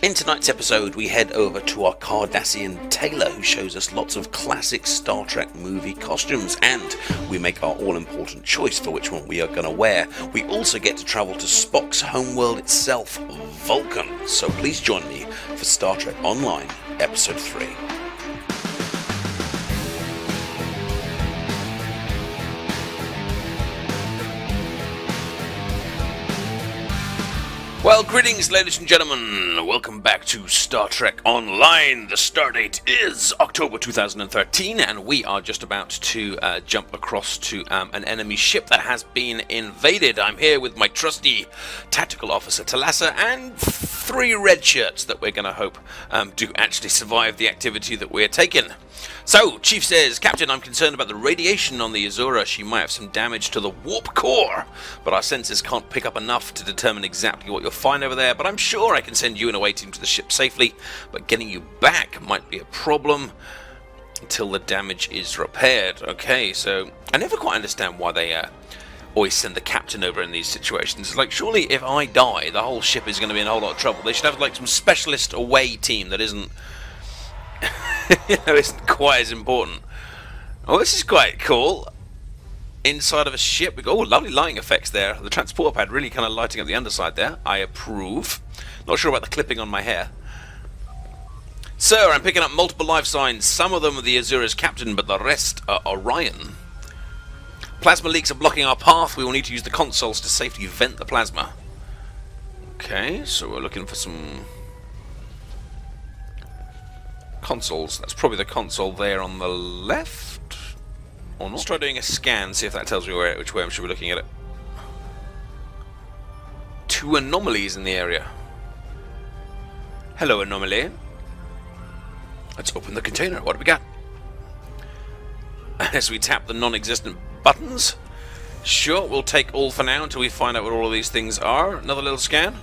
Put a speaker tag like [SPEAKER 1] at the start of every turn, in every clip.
[SPEAKER 1] In tonight's episode, we head over to our Cardassian tailor, who shows us lots of classic Star Trek movie costumes, and we make our all-important choice for which one we are going to wear. We also get to travel to Spock's homeworld itself, Vulcan. So please join me for Star Trek Online, Episode 3. Well, greetings, ladies and gentlemen. Welcome back to Star Trek Online. The stardate is October 2013, and we are just about to jump across to an enemy ship that has been invaded. I'm here with my trusty tactical officer, Talassa, and 3 red shirts that we're going to hope do actually survive the activity that we're taking. So, Chief says, Captain, I'm concerned about the radiation on the Azura. She might have some damage to the warp core, but our sensors can't pick up enough to determine exactly what you'll find over there. But I'm sure I can send you and away team to the ship safely, but getting you back might be a problem until the damage is repaired. Okay, so I never quite understand why they always send the captain over in these situations. Like, surely if I die, the whole ship is going to be in a whole lot of trouble. They should have like some specialist away team that isn't isn't quite as important. Oh, this is quite cool. Inside of a ship, we go. Oh, lovely lighting effects there. The transport pad really kind of lighting up the underside there. I approve. Not sure about the clipping on my hair. Sir, I'm picking up multiple life signs. Some of them are the Azura's captain, but the rest are Orion. Plasma leaks are blocking our path. We will need to use the consoles to safely vent the plasma. Okay, so we're looking for some consoles. That's probably the console there on the left. Or not. Let's try doing a scan, see if that tells me which way I should be looking at it. 2 anomalies in the area. Hello, anomaly. Let's open the container. What do we got? As we tap the non-existent buttons. Sure, we'll take all for now until we find out what all of these things are. Another little scan.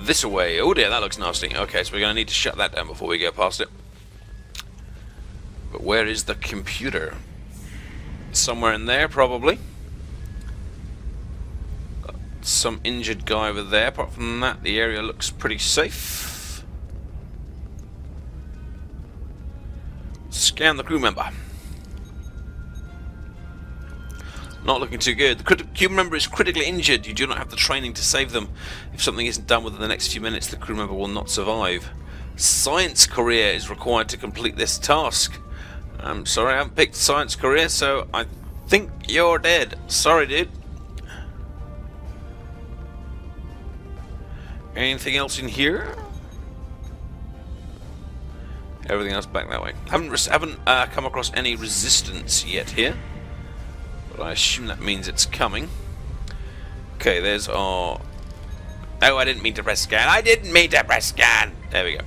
[SPEAKER 1] This away. Oh dear, that looks nasty. Okay, so we're going to need to shut that down before we go past it. But where is the computer? Somewhere in there, probably. Got some injured guy over there. Apart from that, the area looks pretty safe. Scan the crew member. Not looking too good. The crew member is critically injured. You do not have the training to save them. If something isn't done within the next few minutes, the crew member will not survive. Science career is required to complete this task. I'm sorry, I haven't picked science career, so I think you're dead. Sorry, dude. Anything else in here? Everything else back that way. Haven't come across any resistance yet here. But I assume that means it's coming. Okay, there's our... Oh, I didn't mean to press scan. I didn't mean to press scan! There we go.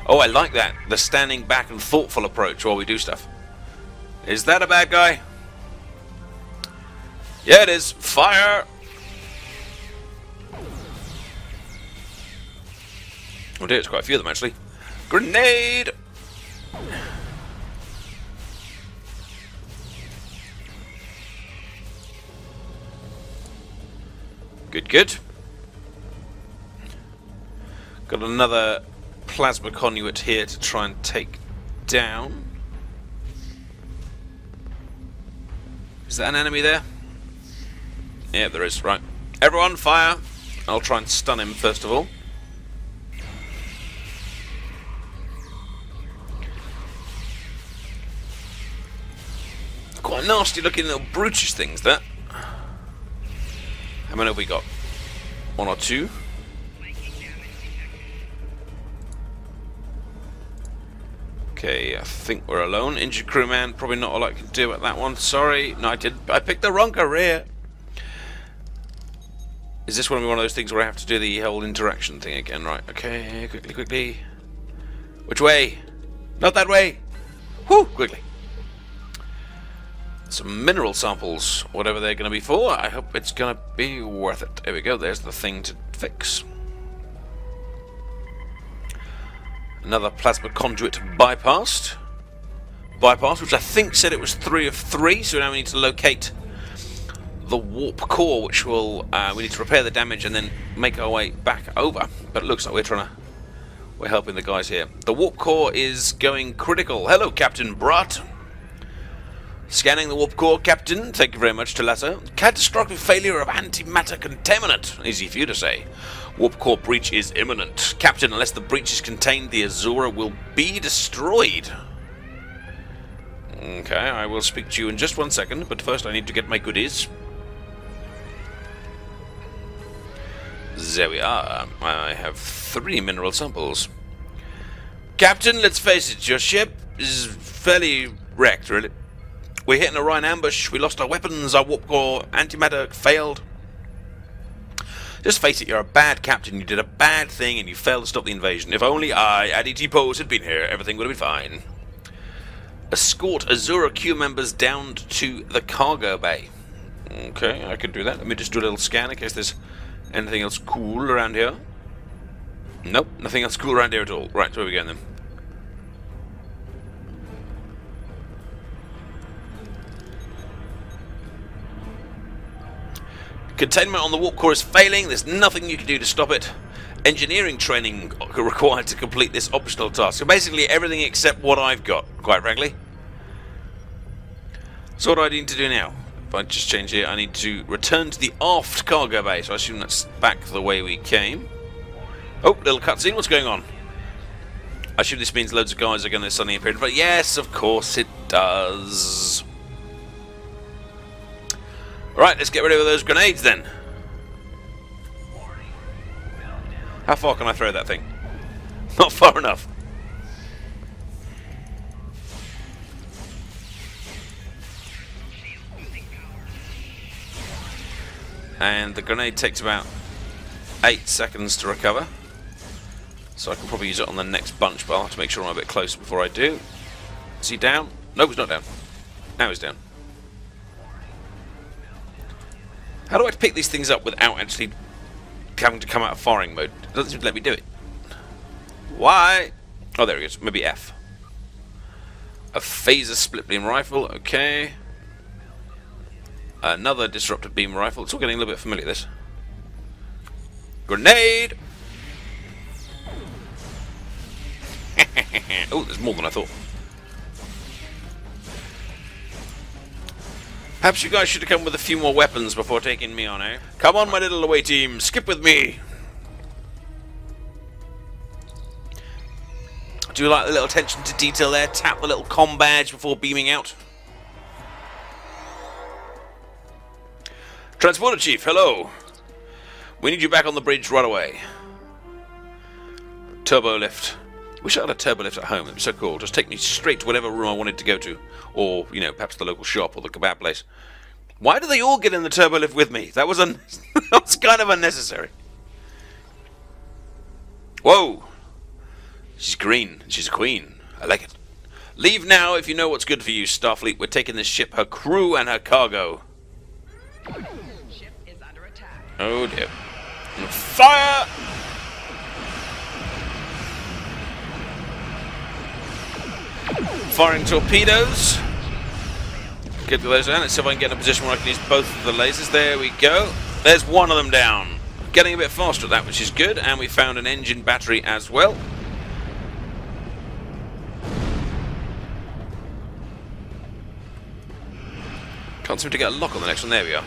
[SPEAKER 1] Oh, I like that. The standing back and thoughtful approach while we do stuff. Is that a bad guy? Yeah, it is. Fire! Oh dear, it's quite a few of them, actually. Grenade! Good, good. Got another plasma conduit here to try and take down. Is that an enemy there? Yeah, there is. Right. Everyone, fire. I'll try and stun him first of all. Quite nasty looking little brutish things, that. How many have we got? 1 or 2? Okay, I think we're alone. Injured crewman, probably not all I can do at that one. Sorry, no, I picked the wrong career. Is this one of those things where I have to do the whole interaction thing again? Right, okay, quickly, quickly. Which way? Not that way! Whew, quickly. Some mineral samples, whatever they're going to be for. I hope it's going to be worth it. There we go, there's the thing to fix. Another plasma conduit bypassed. Which I think said it was 3 of 3, so now we need to locate the warp core, which will we need to repair the damage and then make our way back over. But it looks like we're helping the guys here. The warp core is going critical. Hello, Captain Brott. Scanning the warp core, Captain. Thank you very much, Talasso. Catastrophic failure of antimatter contaminant. Easy for you to say. Warp core breach is imminent. Captain, unless the breach is contained, the Azura will be destroyed. Okay, I will speak to you in just 1 second, but first I need to get my goodies. There we are. I have 3 mineral samples. Captain, let's face it, your ship is fairly wrecked, really. We're hitting a Rhine ambush, we lost our weapons, our warp core antimatter failed. Just face it, you're a bad captain, you did a bad thing and you failed to stop the invasion. If only I, TheAdiposeTV, had been here, everything would have been fine. Escort Azura Q members down to the cargo bay. Okay, I can do that. Let me just do a little scan in case there's anything else cool around here. Nope, nothing else cool around here at all. Right, where are we going then? Containment on the warp core is failing. There's nothing you can do to stop it. Engineering training required to complete this optional task. So basically everything except what I've got, quite frankly. So what do I need to do now? If I just change here, I need to return to the aft cargo bay. So I assume that's back the way we came. Oh, little cutscene. What's going on? I assume this means loads of guys are going to suddenly appear. But yes, of course it does. Right, let's get rid of those grenades then. How far can I throw that thing? Not far enough. And the grenade takes about 8 seconds to recover. So I can probably use it on the next bunch, but I'll have to make sure I'm a bit closer before I do. Is he down? No, he's not down. Now he's down. How do I pick these things up without actually having to come out of firing mode? It doesn't seem to let me do it. Why? Oh, there he is. Maybe F. A phaser split beam rifle. Okay. Another disruptive beam rifle. It's all getting a little bit familiar, this. Grenade! Oh, there's more than I thought. Perhaps you guys should have come with a few more weapons before taking me on, eh? Come on, my little away team, skip with me! Do you like the little attention to detail there? Tap the little comm badge before beaming out. Transporter Chief, hello! We need you back on the bridge right away. Turbo lift. Wish I had a turbo lift at home, it'd be so cool. Just take me straight to whatever room I wanted to go to. Or, you know, perhaps the local shop or the kebab place. Why do they all get in the turbo lift with me? That was, that was kind of unnecessary. Whoa! She's green. She's a queen. I like it. Leave now if you know what's good for you, Starfleet. We're taking this ship, her crew, and her cargo.
[SPEAKER 2] Ship is under attack.
[SPEAKER 1] Oh dear. Fire! Firing torpedoes. Get those down. Let's see if I can get in a position where I can use both of the lasers. There we go. There's one of them down. Getting a bit faster at that, which is good. And we found an engine battery as well. Can't seem to get a lock on the next one. There we are.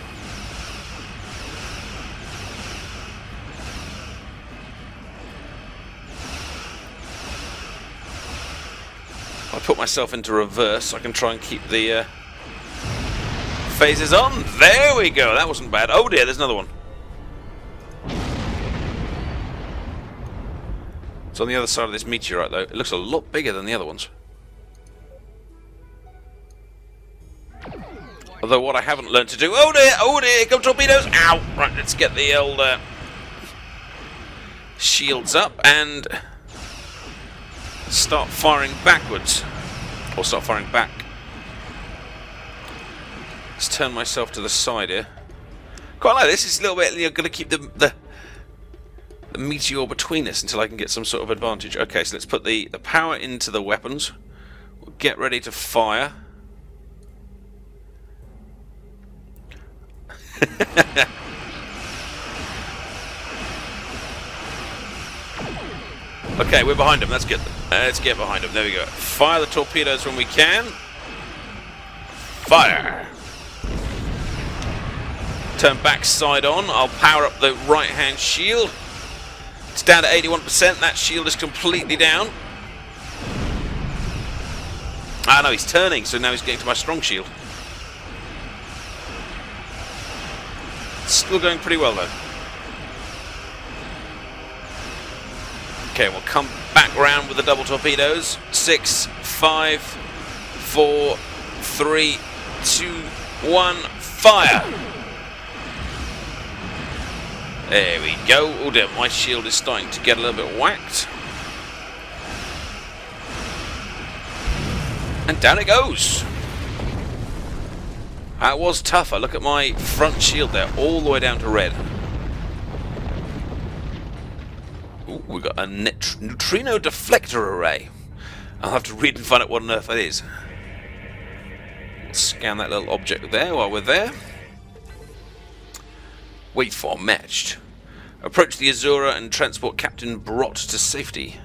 [SPEAKER 1] I put myself into reverse so I can try and keep the phasers on. There we go. That wasn't bad. Oh dear, there's another one. It's on the other side of this meteorite though. It looks a lot bigger than the other ones. Although what I haven't learned to do... Oh dear, here come torpedoes. Ow! Right, let's get the old shields up and start firing backwards. Or start firing back. Let's turn myself to the side here. Quite like this. It's a little bit... You're going to keep the meteor between us until I can get some sort of advantage. Okay, so let's put the power into the weapons. We'll get ready to fire. Okay, we're behind him. Let's get behind him. There we go. Fire the torpedoes when we can. Fire. Turn back side on. I'll power up the right-hand shield. It's down to 81%. That shield is completely down. Ah, no, he's turning, so now he's getting to my strong shield. Still going pretty well, though. Okay, we'll come back round with the double torpedoes. 6, 5, 4, 3, 2, 1, fire! There we go. Oh dear, my shield is starting to get a little bit whacked. And down it goes. That was tougher. Look at my front shield there, all the way down to red. Ooh, we got a neutrino deflector array. I'll have to read and find out what on earth that is. We'll scan that little object there while we're there. Wait for matched. Approach the Azura and transport Captain Brott to safety.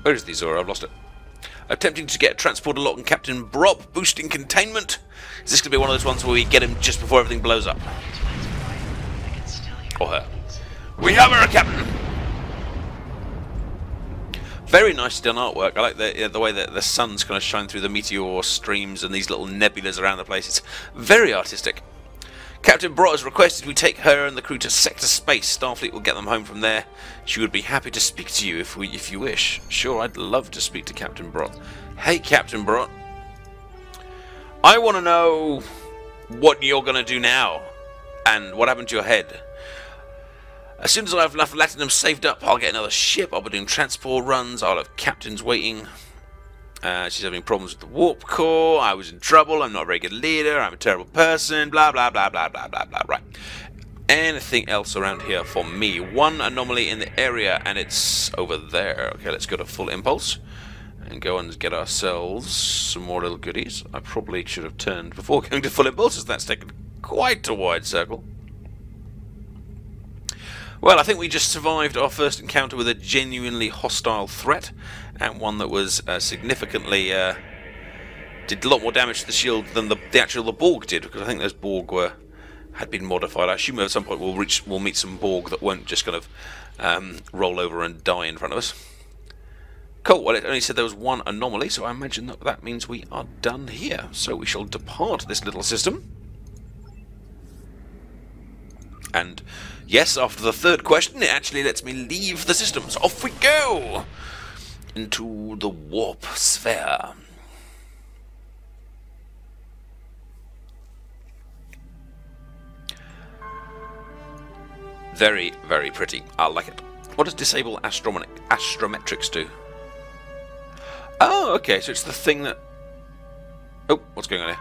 [SPEAKER 1] Where is the Azura? I've lost it. Attempting to get a transporter lock on Captain Brott, boosting containment. Is this going to be one of those ones where we get him just before everything blows up? Or her. We have her, Captain! Very nice done artwork. I like the way that the sun's kind of shine through the meteor streams and these little nebulas around the place. It's very artistic. Captain Brott has requested we take her and the crew to Sector Space. Starfleet will get them home from there. She would be happy to speak to you if you wish. Sure, I'd love to speak to Captain Brott. Hey, Captain Brott. I want to know what you're going to do now and what happened to your head. As soon as I have enough Latinum saved up, I'll get another ship. I'll be doing transport runs. I'll have captains waiting. She's having problems with the warp core. I was in trouble. I'm not a very good leader. I'm a terrible person. Blah, blah, blah, blah, blah, blah, blah. Right. Anything else around here for me? One anomaly in the area, and it's over there. Okay, let's go to full impulse and go and get ourselves some more little goodies. I probably should have turned before going to full impulse, as that's taken quite a wide circle. Well, I think we just survived our first encounter with a genuinely hostile threat, and one that was significantly did a lot more damage to the shield than the Borg did, because I think those Borg had been modified. I assume at some point we'll meet some Borg that won't just kind of roll over and die in front of us. Cool. Well, it only said there was one anomaly, so I imagine that means we are done here. So we shall depart this little system. And yes, after the third question, it actually lets me leave the system. So off we go into the warp sphere. Very, very pretty. I like it. What does disable astrometrics do? Oh, okay, so it's the thing that... Oh, what's going on here?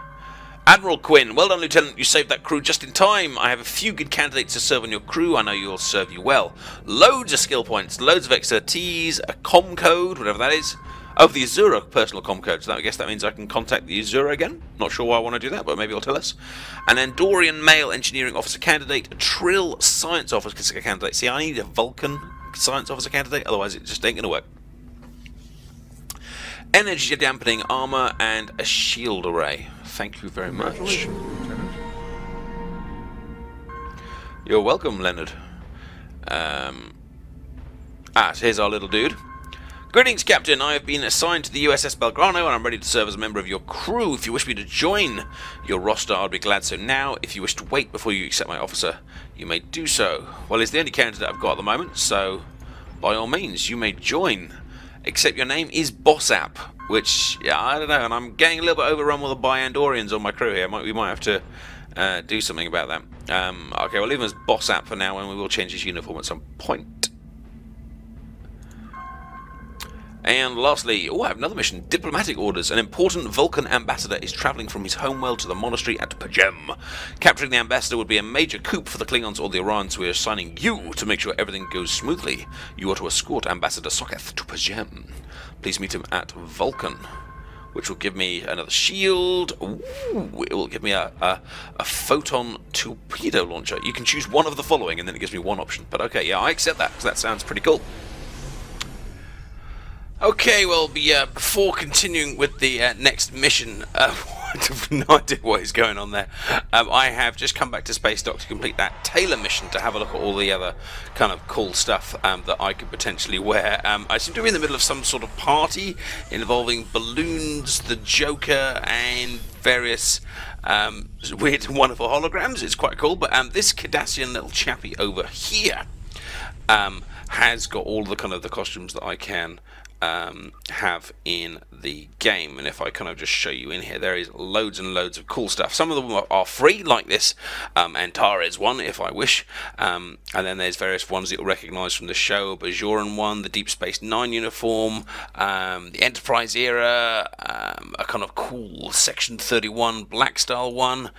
[SPEAKER 1] Admiral Quinn, well done, Lieutenant. You saved that crew just in time. I have a few good candidates to serve on your crew. I know you'll serve you well. Loads of skill points, loads of expertise, a com code, whatever that is. Oh, the Azura personal com code. So I guess that means I can contact the Azura again. Not sure why I want to do that, but maybe it'll tell us. An Andorian male engineering officer candidate, a Trill science officer candidate. See, I need a Vulcan science officer candidate, otherwise it just ain't going to work. Energy dampening armor and a shield array. Thank you very much. You're welcome, Leonard. So here's our little dude. Greetings, Captain. I have been assigned to the USS Belgrano, and I'm ready to serve as a member of your crew. If you wish me to join your roster, I'd be glad so now. If you wish to wait before you accept my officer, you may do so. Well, it's the only candidate I've got at the moment, so by all means, you may join. Except your name is Bossap, which, yeah, I don't know, and I'm getting a little bit overrun with the Bi-Andorians on my crew here. We might have to do something about that. Okay, we'll leave him as Bossap for now, and we will change his uniform at some point. And lastly, I have another mission. Diplomatic orders. An important Vulcan ambassador is travelling from his homeworld to the monastery at Pajem. Capturing the ambassador would be a major coup for the Klingons or the Orions, so we are assigning you to make sure everything goes smoothly. You are to escort Ambassador Soketh to Pajem. Please meet him at Vulcan. which will give me another shield. Ooh, it will give me a photon torpedo launcher. You can choose one of the following, and then it gives me one option. But okay, yeah, I accept that, because that sounds pretty cool. Okay, well, before continuing with the next mission, I have no idea what is going on there. I have just come back to Space Dock to complete that Taylor mission to have a look at all the other kind of cool stuff that I could potentially wear. I seem to be in the middle of some sort of party involving balloons, the Joker, and various weird and wonderful holograms. It's quite cool, but this Cardassian little chappie over here has got all the kind of the costumes that I can have in the game, and if I kind of just show you in here, there is loads and loads of cool stuff. Some of them are free, like this Antares one, if I wish, and then there's various ones that you'll recognise from the show, Bajoran one, the Deep Space Nine uniform, the Enterprise era, a kind of cool Section 31 Black style one,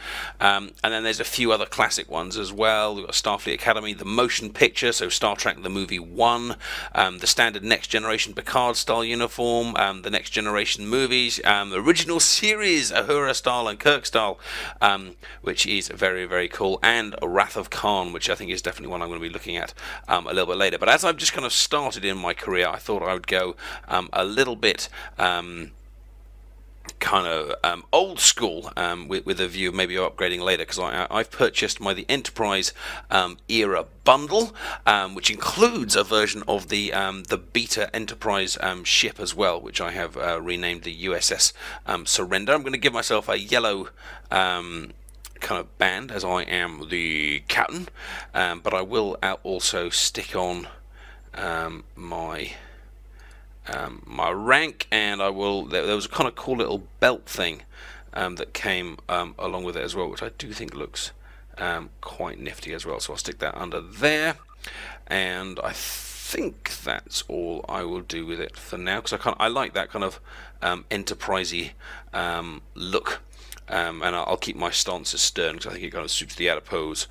[SPEAKER 1] and then there's a few other classic ones as well. We've got Starfleet Academy, the motion picture, so Star Trek the movie 1, the standard Next Generation Picard style uniform, the Next Generation movies, the original series Uhura style and Kirk style, which is very, very cool, and a Wrath of Khan, which I think is definitely one I'm going to be looking at a little bit later. But as I've just kind of started in my career, I thought I would go a little bit kind of old school with a view of maybe upgrading later, because I've purchased the Enterprise era bundle, which includes a version of the Beta Enterprise ship as well, which I have renamed the USS Surrender. I'm going to give myself a yellow kind of band, as I am the captain, but I will also stick on my rank, and I will. There was a kind of cool little belt thing that came along with it as well, which I do think looks quite nifty as well. So I'll stick that under there, and I think that's all I will do with it for now, because I like that kind of enterprisey look. And I'll keep my stance as stern, because I think it kind of suits the adipose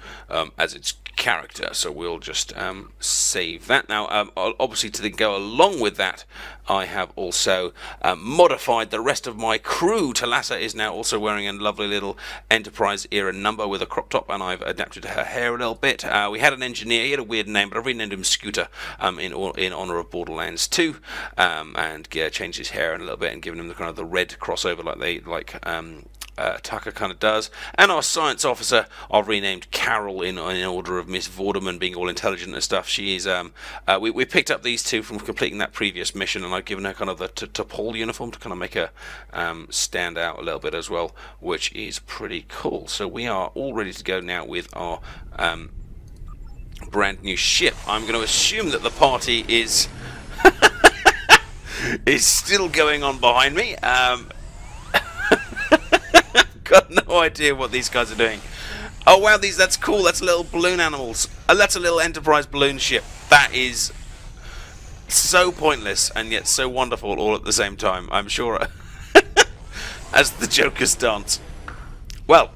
[SPEAKER 1] as its character. So we'll just save that. Now, obviously, to go along with that, I have also modified the rest of my crew. Talassa is now also wearing a lovely little Enterprise era number with a crop top, and I've adapted her hair a little bit. We had an engineer; he had a weird name, but I've renamed him Scooter in honour of Borderlands 2, and changed his hair a little bit and given him the kind of the red crossover Tucker kind of does. And our science officer, I've renamed Carol in order of Miss Vorderman being all intelligent and stuff. She is we picked up these two from completing that previous mission, and I've given her kind of the T'Pol uniform to kind of make her stand out a little bit as well, which is pretty cool. So we are all ready to go now with our brand new ship. I'm going to assume that the party is is still going on behind me. Got no idea what these guys are doing. Oh wow, that's cool. That's little balloon animals. That's a little Enterprise balloon ship. That is so pointless and yet so wonderful all at the same time, I'm sure. As the Joker's dance. Well,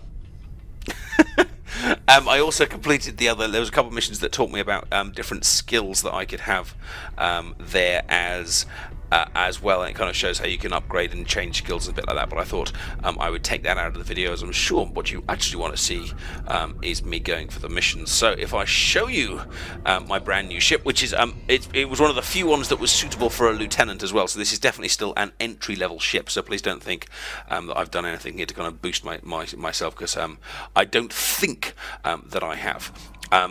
[SPEAKER 1] I also completed there was a couple of missions that taught me about different skills that I could have there as well, and it kind of shows how you can upgrade and change skills and a bit like that. But I thought I would take that out of the video, as I'm sure what you actually want to see is me going for the missions. So if I show you my brand new ship, which is it was one of the few ones that was suitable for a lieutenant as well, so this is definitely still an entry-level ship, so please don't think that I've done anything here to kind of boost myself, because I don't think that I have. I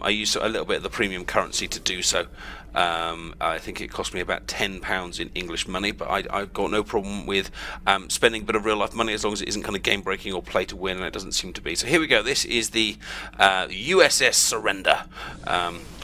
[SPEAKER 1] used a little bit of the premium currency to do so. I think it cost me about £10 in English money, but I've got no problem with spending a bit of real life money, as long as it isn't kind of game breaking or play to win, and it doesn't seem to be. So here we go. This is the USS Surrender.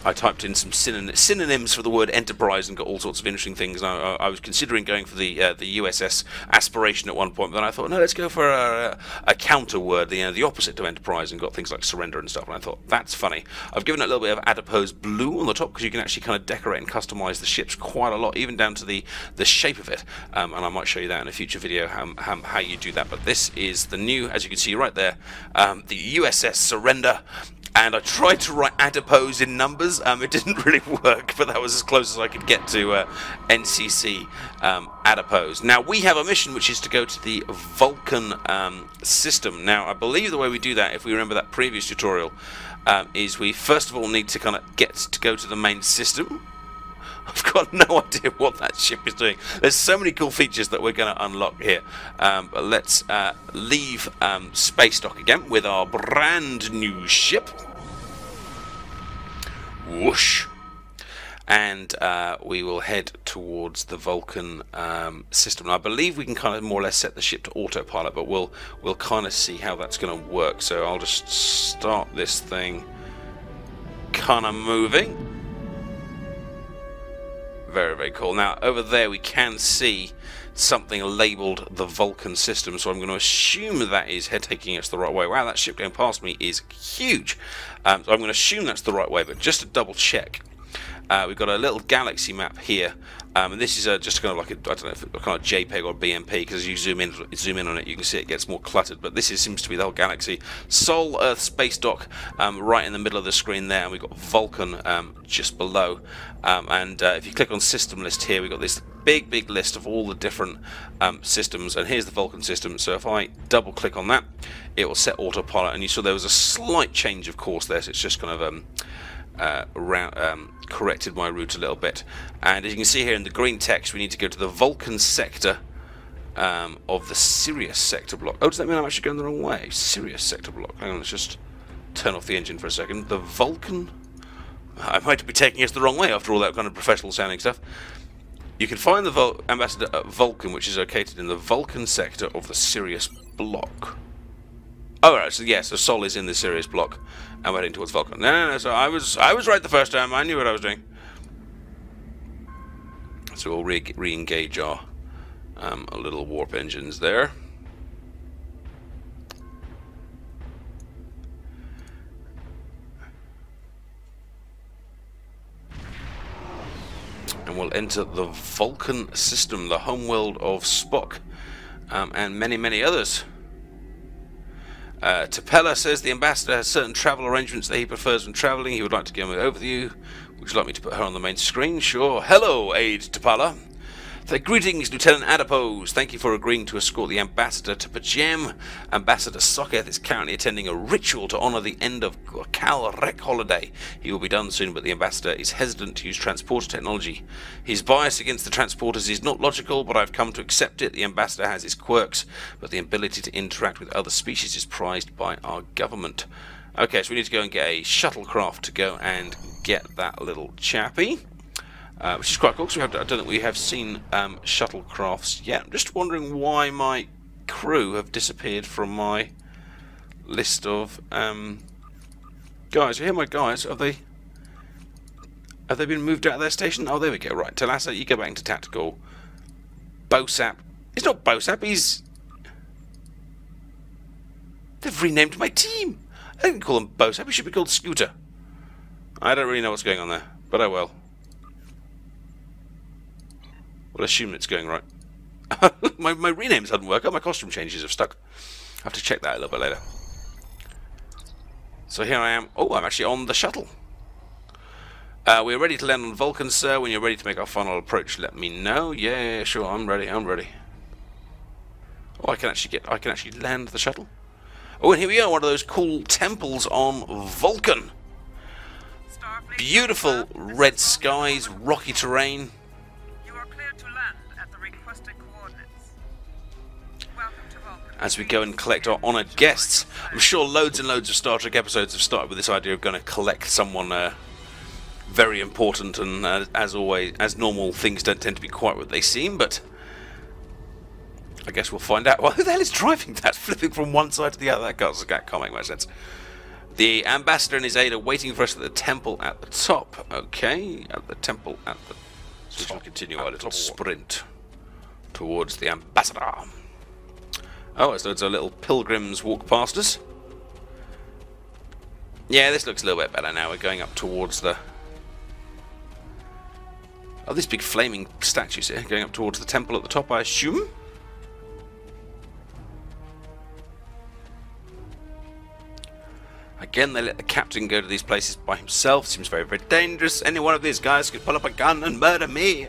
[SPEAKER 1] I typed in some synonyms for the word Enterprise and got all sorts of interesting things. I was considering going for the USS Aspiration at one point, but then I thought, no, let's go for a counter word, the opposite to Enterprise, and got things like Surrender and stuff. And I thought, that's funny. I've given it a little bit of adipose blue on the top, because you can actually kind of decorate and customize the ships quite a lot, even down to the shape of it. And I might show you that in a future video, how you do that. But this is the new, as you can see right there, the USS Surrender. And I tried to write adipose in numbers. It didn't really work, but that was as close as I could get to NCC adipose. Now, we have a mission which is to go to the Vulcan system. Now, I believe the way we do that, if we remember that previous tutorial, is we first of all need to kind of get to go to the main system. I've got no idea what that ship is doing. There's so many cool features that we're going to unlock here. But let's leave space dock again with our brand new ship. Whoosh. And we will head towards the Vulcan system. Now, I believe we can kind of more or less set the ship to autopilot, but we'll kind of see how that's going to work. So I'll just start this thing kind of moving. Very, very cool. Now, over there we can see something labelled the Vulcan system, so I'm going to assume that is taking us the right way. Wow, that ship going past me is huge. So I'm going to assume that's the right way, but just to double check, we've got a little galaxy map here, and this is just kind of like a, I don't know, if it's kind of JPEG or BMP, because as you zoom in on it, you can see it gets more cluttered. But this seems to be the whole galaxy. Sol, Earth, space dock, right in the middle of the screen there, and we've got Vulcan just below. And if you click on system list here, we've got this big list of all the different systems, and here's the Vulcan system. So if I double click on that, it will set autopilot, and you saw there was a slight change of course there, so it's just kind of corrected my route a little bit. And as you can see here in the green text, we need to go to the Vulcan sector of the Sirius sector block. Oh, does that mean I'm actually going the wrong way? Sirius sector block. Hang on, let's just turn off the engine for a second. The Vulcan... I might be taking us the wrong way after all that kind of professional sounding stuff. You can find the ambassador at Vulcan, which is located in the Vulcan sector of the Sirius block. Oh, right, so yes, so Sol is in the Sirius block, and we're heading towards Vulcan. No, so I was right the first time. I knew what I was doing. So we'll re-engage our little warp engines there. And we'll enter the Vulcan system, the homeworld of Spock, and many others. Tapella says the ambassador has certain travel arrangements that he prefers when travelling. He would like to give me an overview. Would you like me to put her on the main screen? Sure. Hello, Aide Tapella. Greetings, Lieutenant Adipose. Thank you for agreeing to escort the ambassador to Pajem. Ambassador Socketh is currently attending a ritual to honour the end of Cal Rec holiday. He will be done soon, but the ambassador is hesitant to use transporter technology. His bias against the transporters is not logical, but I've come to accept it. The ambassador has his quirks, but the ability to interact with other species is prized by our government. Okay, so we need to go and get a shuttlecraft to go and get that little chappie. Which is quite cool, because I don't think we have seen shuttlecrafts yet. I'm just wondering why my crew have disappeared from my list of guys. Here, my guys. Have they been moved out of their station? Oh, there we go. Right, Talassa, you go back into tactical. Bosap. It's not Bosap. They've renamed my team. I didn't call them Bosap. It should be called Scooter. I don't really know what's going on there, but I will. We'll assume it's going right. my renames hadn't worked out. My costume changes have stuck. I have to check that a little bit later. So here I am. Oh, I'm actually on the shuttle. We're ready to land on Vulcan, sir. When you're ready to make our final approach, let me know. Yeah, sure. I'm ready. I'm ready. Oh, I can actually land the shuttle. Oh, and here we are. One of those cool temples on Vulcan. Beautiful red skies, rocky terrain. As we go and collect our honoured guests. I'm sure loads and loads of Star Trek episodes have started with this idea of going to collect someone very important, and as always, as normal, things don't tend to be quite what they seem, but I guess we'll find out. Well, who the hell is driving that? Flipping from one side to the other? That can't make much sense. The ambassador and his aide are waiting for us at the temple at the top. Okay, at the temple at the top. So we'll continue our little sprint towards the ambassador. Oh, so it's a little pilgrims walk past us. Yeah, this looks a little bit better now. We're going up towards the... Oh, these big flaming statues here. Going up towards the temple at the top, I assume. Again, they let the captain go to these places by himself. Seems very, very dangerous. Any one of these guys could pull up a gun and murder me.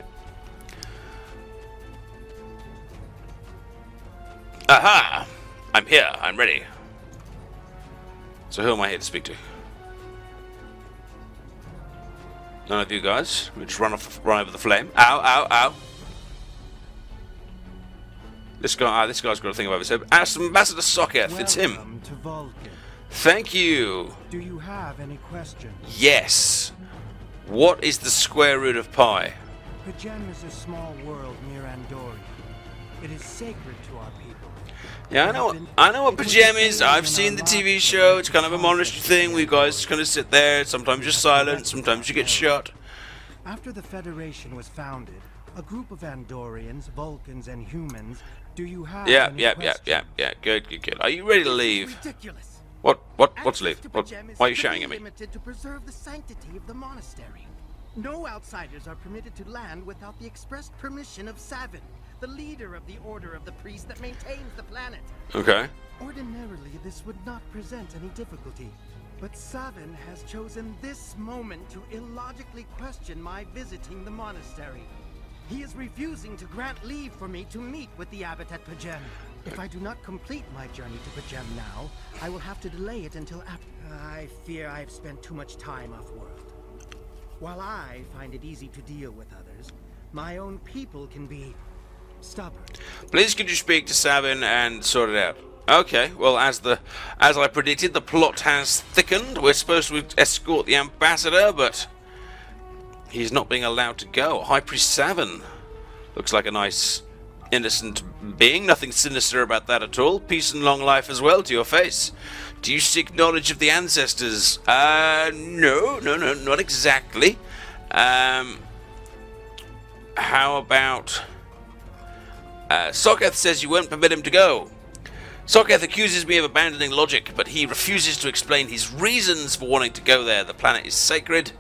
[SPEAKER 1] Aha! I'm here. I'm ready. So who am I here to speak to? None of you guys. We just run over the flame. Ow! Ow! Ow! This guy's got a thing above his head. Ambassador Soketh. It's him.
[SPEAKER 3] Welcome to Vulcan.
[SPEAKER 1] Thank you.
[SPEAKER 3] Do you have any questions?
[SPEAKER 1] Yes. What is the square root of pi?
[SPEAKER 3] Pajem is a small world near Andoria. It is sacred to our people.
[SPEAKER 1] Yeah, I know what Pajem is. I've seen the TV show. It's kind of a monastery thing where you guys kind of sit there. Sometimes you're silent, sometimes you get shot.
[SPEAKER 3] After the Federation was founded, a group of Andorians, Vulcans, and humans. Do you have
[SPEAKER 1] Yeah.
[SPEAKER 3] any questions?
[SPEAKER 1] Good. Are you ready to leave?
[SPEAKER 3] Ridiculous.
[SPEAKER 1] What's leave?
[SPEAKER 3] Access to
[SPEAKER 1] What,
[SPEAKER 3] Pajem is
[SPEAKER 1] why are you shouting at me?
[SPEAKER 3] strictly limited to preserve the sanctity of the monastery. No outsiders are permitted to land without the express permission of Savin, the leader of the Order of the Priest that maintains the planet.
[SPEAKER 1] Okay.
[SPEAKER 3] Ordinarily, this would not present any difficulty. But Savin has chosen this moment to illogically question my visiting the monastery. He is refusing to grant leave for me to meet with the abbot at Pajem. If I do not complete my journey to Pajem now, I will have to delay it until after. I fear I have spent too much time off-world. While I find it easy to deal with others, my own people can be stubborn.
[SPEAKER 1] Please could you speak to Savin and sort it out? Okay, well as I predicted, the plot has thickened. We're supposed to escort the ambassador, but he's not being allowed to go. High Priest Savin looks like a nice, innocent being. Nothing sinister about that at all. Peace and long life as well to your face. Do you seek knowledge of the ancestors? No, not exactly. How about... Soketh says you won't permit him to go. Soketh accuses me of abandoning logic, but he refuses to explain his reasons for wanting to go there. The planet is sacred.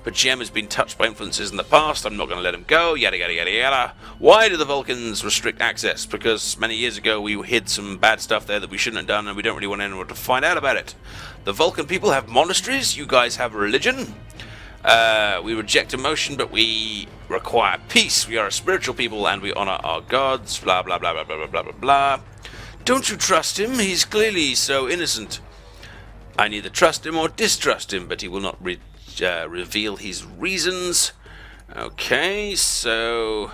[SPEAKER 1] Pajem has been touched by influences in the past. I'm not going to let him go. Yada yada yada yada. Why do the Vulcans restrict access? Because many years ago we hid some bad stuff there that we shouldn't have done, and we don't really want anyone to find out about it. The Vulcan people have monasteries. You guys have religion. We reject emotion, but we require peace. We are a spiritual people, and we honor our gods. Blah blah blah blah blah blah blah blah. Don't you trust him? He's clearly so innocent. I neither trust him or distrust him, but he will not reveal his reasons. Okay, so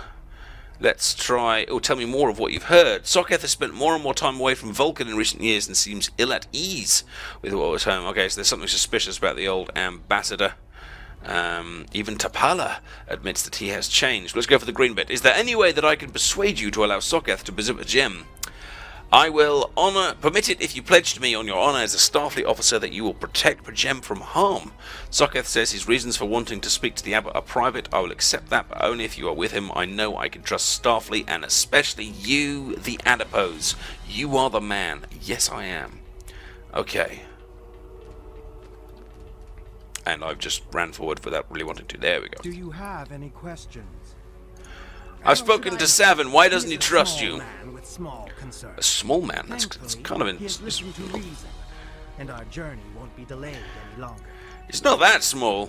[SPEAKER 1] let's try... Oh, tell me more of what you've heard. Soketh has spent more and more time away from Vulcan in recent years and seems ill at ease with what was home. Okay, so there's something suspicious about the old ambassador. Even Tapala admits that he has changed. Let's go for the green bit. Is there any way that I can persuade you to allow Soketh to visit Pajem? I will permit it if you pledge to me on your honor as a Starfleet officer that you will protect Pajem from harm. Soketh says his reasons for wanting to speak to the abbot are private. I will accept that, but only if you are with him. I know I can trust Starfleet, and especially you, the Adipose. You are the man. Yes, I am. Okay. And I've just ran forward without really wanting to. There we go.
[SPEAKER 3] Do you have any questions?
[SPEAKER 1] I've spoken to Savin. Why doesn't he trust you?
[SPEAKER 3] With small concerns.
[SPEAKER 1] A small man? That's kind of
[SPEAKER 3] he has listened to reason, and our journey won't be delayed any longer.
[SPEAKER 1] It's not that small.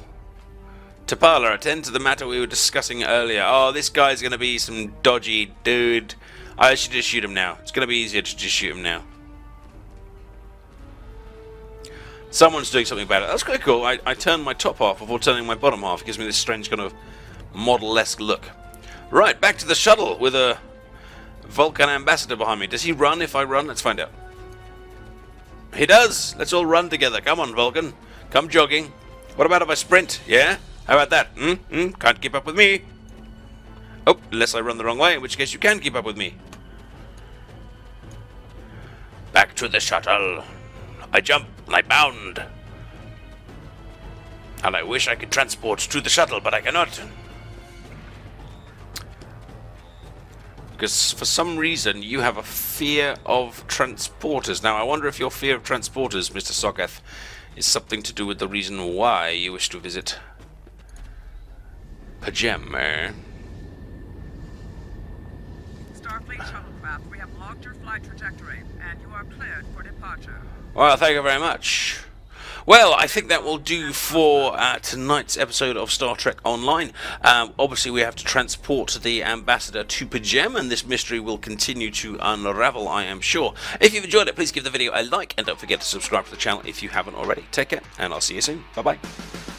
[SPEAKER 1] Tapala, attend to the matter we were discussing earlier. Oh, this guy's going to be some dodgy dude. I should just shoot him now. It's going to be easier to just shoot him now. Someone's doing something about it. That's quite cool. I turned my top half before turning my bottom half. It gives me this strange kind of model-esque look. Right, back to the shuttle with a Vulcan ambassador behind me. Does he run if I run? Let's find out. He does. Let's all run together. Come on, Vulcan. Come jogging. What about if I sprint? Yeah? How about that? Can't keep up with me. Oh, unless I run the wrong way, in which case you can keep up with me. Back to the shuttle. I jump and I bound. And I wish I could transport to the shuttle, but I cannot. Because for some reason you have a fear of transporters. Now I wonder if your fear of transporters, Mr. Soketh, is something to do with the reason why you wish to visit Pajem, eh?
[SPEAKER 2] Starfleet shuttlecraft, we have logged your flight trajectory, and you are cleared for departure.
[SPEAKER 1] Well, thank you very much. Well, I think that will do for tonight's episode of Star Trek Online. Obviously, we have to transport the ambassador to Pajem, and this mystery will continue to unravel, I am sure. If you've enjoyed it, please give the video a like, and don't forget to subscribe to the channel if you haven't already. Take care, and I'll see you soon. Bye-bye.